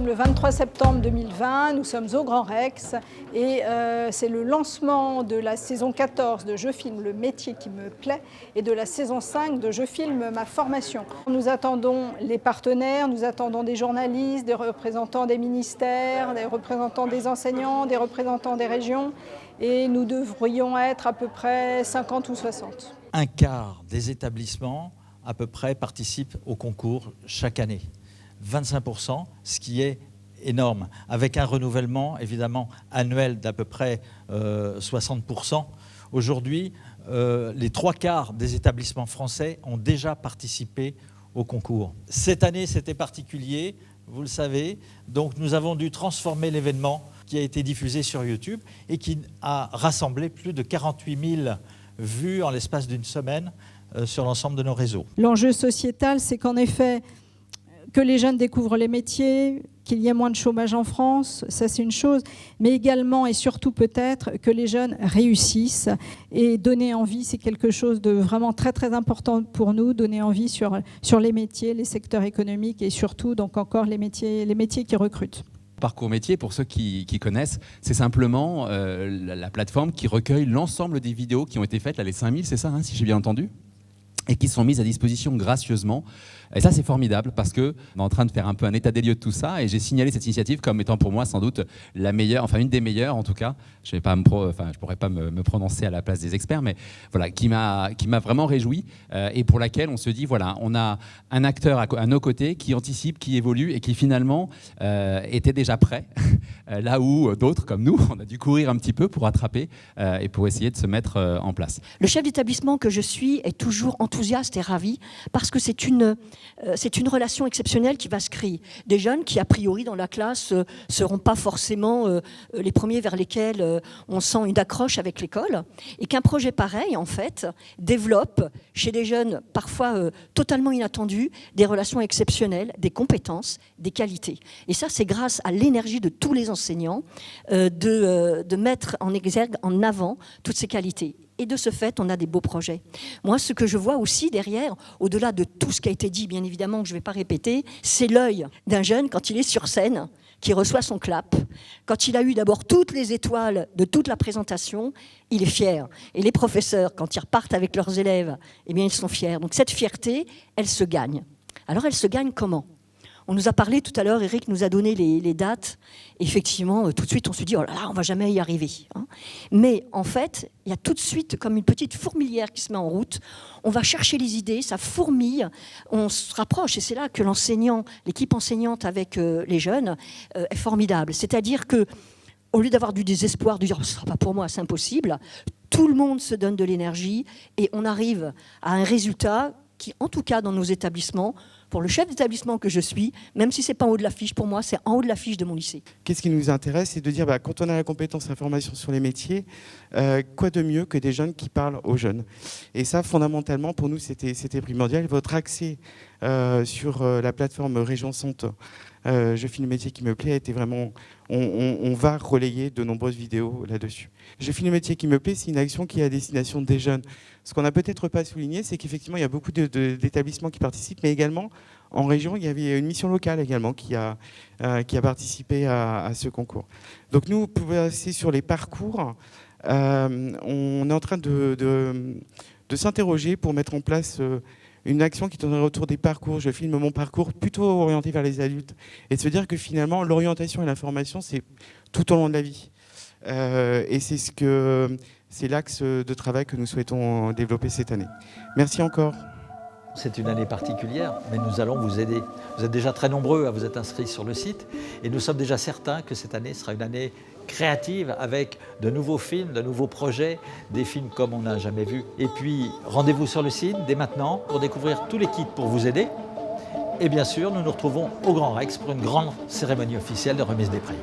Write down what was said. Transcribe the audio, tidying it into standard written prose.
sommes le 23 septembre 2020, nous sommes au Grand Rex et c'est le lancement de la saison 14 de Je filme le métier qui me plaît et de la saison 5 de Je filme ma formation. Nous attendons les partenaires, nous attendons des journalistes, des représentants des ministères, des représentants des enseignants, des représentants des régions et nous devrions être à peu près 50 ou 60. Un quart des établissements à peu près participent au concours chaque année. 25%, ce qui est énorme, avec un renouvellement évidemment annuel d'à peu près 60%. Aujourd'hui, les 3/4 des établissements français ont déjà participé au concours. Cette année, c'était particulier, vous le savez, donc nous avons dû transformer l'événement qui a été diffusé sur YouTube et qui a rassemblé plus de 48 000 vues en l'espace d'une semaine sur l'ensemble de nos réseaux. L'enjeu sociétal, c'est qu'en effet, que les jeunes découvrent les métiers, qu'il y ait moins de chômage en France, ça c'est une chose, mais également et surtout peut-être que les jeunes réussissent et donner envie, c'est quelque chose de vraiment très très important pour nous, donner envie sur les métiers, les secteurs économiques et surtout donc encore les métiers qui recrutent. Parcours métier, pour ceux qui connaissent, c'est simplement la plateforme qui recueille l'ensemble des vidéos qui ont été faites, là les 5000, c'est ça, hein, si j'ai bien entendu, et qui sont mises à disposition gracieusement. Et ça, c'est formidable parce qu'on est en train de faire un peu un état des lieux de tout ça et j'ai signalé cette initiative comme étant pour moi sans doute la meilleure, enfin une des meilleures en tout cas. Je ne pourrais pas me prononcer à la place des experts, mais voilà, qui m'a vraiment réjoui et pour laquelle on se dit, voilà, on a un acteur à nos côtés qui anticipe, qui évolue et qui finalement était déjà prêt, là où d'autres comme nous, on a dû courir un petit peu pour rattraper et pour essayer de se mettre en place. Le chef d'établissement que je suis est toujours enthousiaste et ravi parce que c'est une relation exceptionnelle qui va se créer. Des jeunes qui, a priori, dans la classe, seront pas forcément les premiers vers lesquels on sent une accroche avec l'école. Et qu'un projet pareil, en fait, développe chez des jeunes, parfois totalement inattendus, des relations exceptionnelles, des compétences, des qualités. Et ça, c'est grâce à l'énergie de tous les enseignants de mettre en exergue, en avant, toutes ces qualités. Et de ce fait, on a des beaux projets. Moi, ce que je vois aussi derrière, au-delà de tout ce qui a été dit, bien évidemment, que je ne vais pas répéter, c'est l'œil d'un jeune quand il est sur scène, qui reçoit son clap. Quand il a eu d'abord toutes les étoiles de toute la présentation, il est fier. Et les professeurs, quand ils repartent avec leurs élèves, eh bien, ils sont fiers. Donc cette fierté, elle se gagne. Alors, elle se gagne comment ? On nous a parlé tout à l'heure, Eric nous a donné les dates. Effectivement, tout de suite, on se dit, oh là là, on ne va jamais y arriver. Hein. Mais en fait, il y a tout de suite comme une petite fourmilière qui se met en route. On va chercher les idées, ça fourmille, on se rapproche. Et c'est là que l'enseignant, l'équipe enseignante avec les jeunes est formidable. C'est-à-dire que, au lieu d'avoir du désespoir, de dire, ce ne sera pas pour moi, c'est impossible, tout le monde se donne de l'énergie et on arrive à un résultat qui, en tout cas dans nos établissements, pour le chef d'établissement que je suis, même si ce n'est pas en haut de l'affiche, pour moi, c'est en haut de l'affiche de mon lycée. Qu'est-ce qui nous intéresse, c'est de dire, quand on a la compétence information sur les métiers, quoi de mieux que des jeunes qui parlent aux jeunes. Et ça, fondamentalement, pour nous, c'était primordial. Votre accès sur la plateforme Région Centre, Je filme le métier qui me plaît, a été vraiment... On va relayer de nombreuses vidéos là-dessus. Je filme le métier qui me plaît, c'est une action qui est à destination des jeunes. Ce qu'on n'a peut-être pas souligné, c'est qu'effectivement, il y a beaucoup d'établissements qui participent, mais également, en région, il y avait une mission locale également qui a participé à ce concours. Donc nous, pour passer sur les parcours, on est en train de s'interroger pour mettre en place une action qui tournerait autour des parcours. Je filme mon parcours plutôt orienté vers les adultes. Et de se dire que finalement, l'orientation et la formation, c'est tout au long de la vie. Et c'est l'axe de travail que nous souhaitons développer cette année. Merci encore. C'est une année particulière, mais nous allons vous aider. Vous êtes déjà très nombreux à vous être inscrits sur le site et nous sommes déjà certains que cette année sera une année créative avec de nouveaux films, de nouveaux projets, des films comme on n'a jamais vu. Et puis, rendez-vous sur le site dès maintenant pour découvrir tous les kits pour vous aider. Et bien sûr, nous nous retrouvons au Grand Rex pour une grande cérémonie officielle de remise des prix.